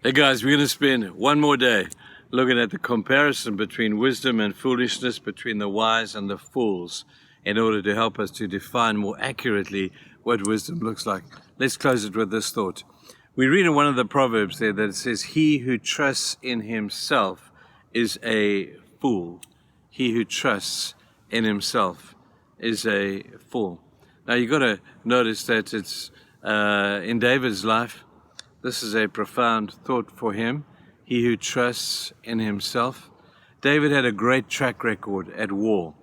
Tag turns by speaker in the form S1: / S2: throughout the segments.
S1: Hey guys, we're going to spend one more day looking at the comparison between wisdom and foolishness, between the wise and the fools, in order to help us to define more accurately what wisdom looks like. Let's close it with this thought. We read in one of the Proverbs there that it says, "He who trusts in himself is a fool." He who trusts in himself is a fool. Now you've got to notice that it's in David's life. This is a profound thought for him. He who trusts in himself. David had a great track record at war.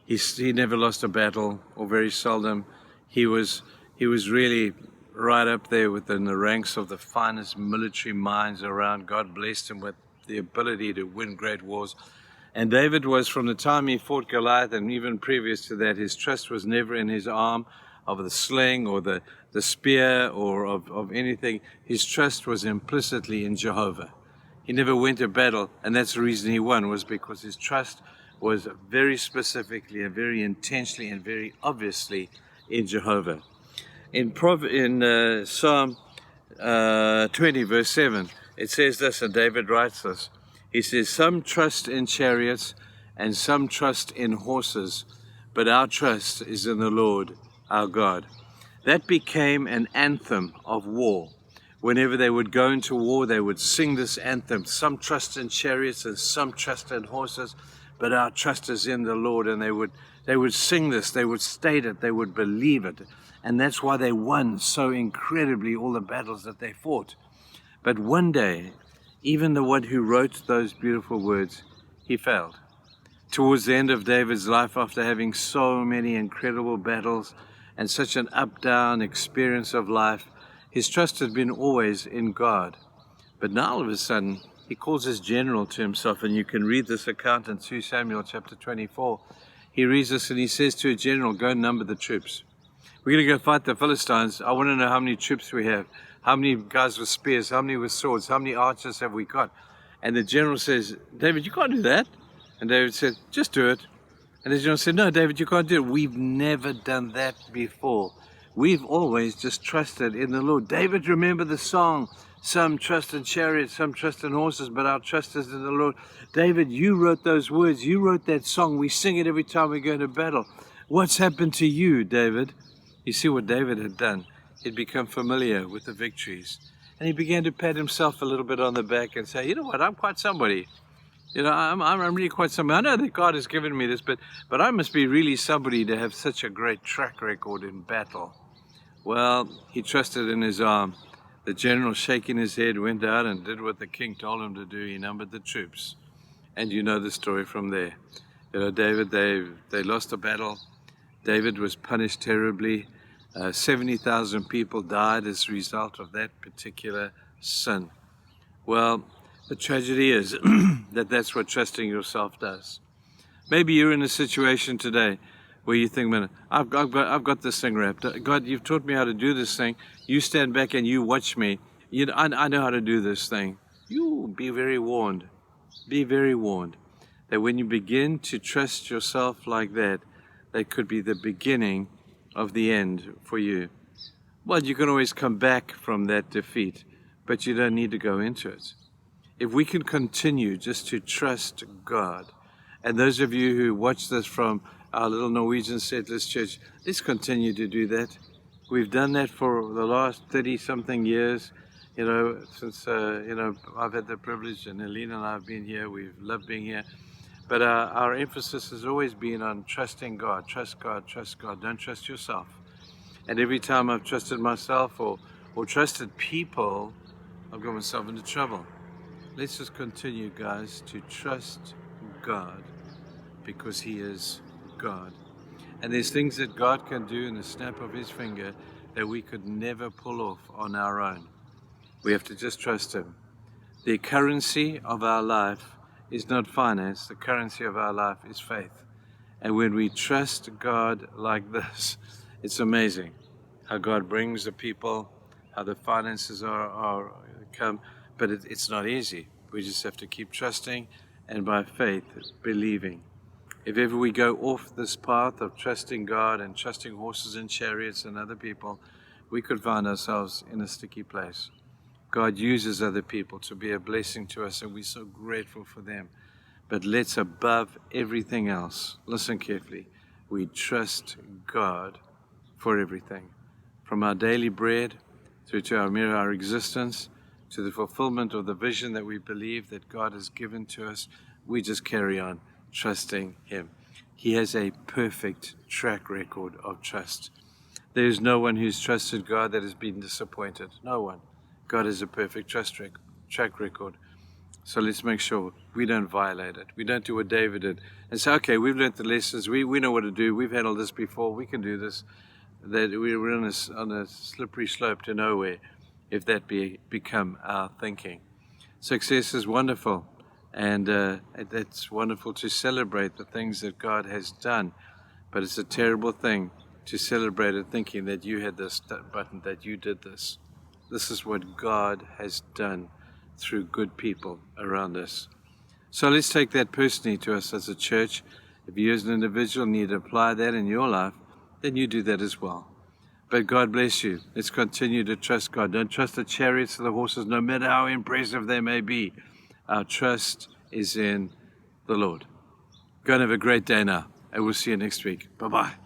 S1: He never lost a battle, or very seldom. He was really right up there within the ranks of the finest military minds around. God blessed him with the ability to win great wars. And David was, from the time he fought Goliath, and even previous to that, his trust was never in his arm of the sling or the spear or of anything. His trust was implicitly in Jehovah. He never went to battle, and that's the reason he won, was because his trust was very specifically and very intentionally and very obviously in Jehovah. In Psalm 20, verse 7, it says this, and David writes this. He says, "Some trust in chariots and some trust in horses, but our trust is in the Lord our God." That became an anthem of war. Whenever they would go into war, they would sing this anthem. Some trust in chariots and some trust in horses, but our trust is in the Lord. And they would sing this, they would state it, they would believe it. And that's why they won so incredibly all the battles that they fought. But one day, even the one who wrote those beautiful words, he failed. Towards the end of David's life, after having so many incredible battles and such an up-down experience of life, his trust had been always in God. But now all of a sudden, he calls his general to himself, and you can read this account in 2 Samuel chapter 24. He reads this and he says to a general, "Go and number the troops. We're going to go fight the Philistines. I want to know how many troops we have, how many guys with spears, how many with swords, how many archers have we got?" And the general says, "David, you can't do that." And David said, "Just do it." And the general said, "No, David, you can't do it. We've never done that before. We've always just trusted in the Lord." David, remember the song, "Some trust in chariots, some trust in horses, but our trust is in the Lord." David, you wrote those words. You wrote that song. We sing it every time we go to battle. What's happened to you, David? You see what David had done. He'd become familiar with the victories. And he began to pat himself a little bit on the back and say, "You know what, I'm quite somebody. You know, I'm really quite somebody. I know that God has given me this, but I must be really somebody to have such a great track record in battle." Well, he trusted in his arm. The general, shaking his head, went out and did what the king told him to do. He numbered the troops. And you know the story from there. You know, David, they lost the battle. David was punished terribly. 70,000 people died as a result of that particular sin. Well, the tragedy is that that's what trusting yourself does. Maybe you're in a situation today where you think, "Man, I've got this thing wrapped. God, you've taught me how to do this thing. You stand back and you watch me. I know how to do this thing." You be very warned. Be very warned that when you begin to trust yourself like that, that could be the beginning of the end for you. Well, you can always come back from that defeat, but you don't need to go into it. If we can continue just to trust God, and those of you who watch this from our little Norwegian Settlers Church, let's continue to do that. We've done that for the last 30-something years, since, I've had the privilege, and Helena and I have been here. We've loved being here. But our emphasis has always been on trusting God. Trust God, trust God. Don't trust yourself. And every time I've trusted myself or trusted people, I've got myself into trouble. Let's just continue, guys, to trust God, because He is God. And there's things that God can do in the snap of His finger that we could never pull off on our own. We have to just trust Him. The currency of our life is not finance. The currency of our life is faith. And when we trust God like this, it's amazing how God brings the people, how the finances are come. But it's not easy. We just have to keep trusting and by faith believing. If ever we go off this path of trusting God and trusting horses and chariots and other people, we could find ourselves in a sticky place. God uses other people to be a blessing to us, and we're so grateful for them. But let's, above everything else, listen carefully, we trust God for everything. From our daily bread through to our existence, to the fulfillment of the vision that we believe that God has given to us, we just carry on trusting Him. He has a perfect track record of trust. There is no one who's trusted God that has been disappointed. No one. God has a perfect track record. So let's make sure we don't violate it. We don't do what David did and say, okay, we've learned the lessons. We know what to do. We've handled this before. We can do this. That we're on a slippery slope to nowhere if that become our thinking. Success is wonderful, and it's wonderful to celebrate the things that God has done. But it's a terrible thing to celebrate it thinking that you had this button, that you did this. This is what God has done through good people around us. So let's take that personally to us as a church. If you as an individual need to apply that in your life, then you do that as well. But God bless you. Let's continue to trust God. Don't trust the chariots or the horses, no matter how impressive they may be. Our trust is in the Lord. Go and have a great day now, and we'll see you next week. Bye-bye.